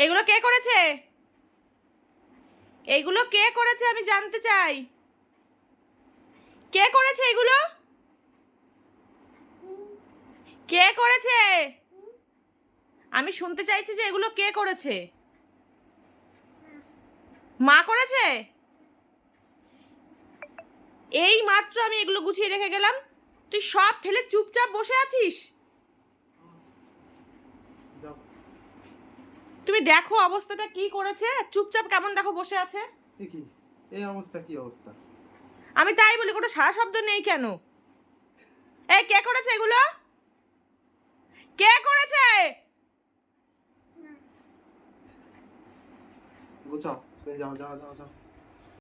এগুলো কে করেছে? এগুলো কে করেছে আমি জানতে চাই। কে করেছে এগুলো? কে করেছে? আমি শুনতে চাইছি যে এগুলো কে করেছে। মা করেছে? এই মাত্র আমি এগুলো গুছিয়ে রেখে গেলাম, তুই সব ফেলে চুপচাপ বসে আছিস। তুমি দেখো অবস্থাটা কি করেছে, চুপচাপ কেমন দেখো বসে আছে। কি এই অবস্থা? কি অবস্থা? আমি তাই বলি, কোনো সারা শব্দ নেই কেন? এই কে করেছে এগুলো? কে করেছে? গুছাও, যাও যাও যাও যাও।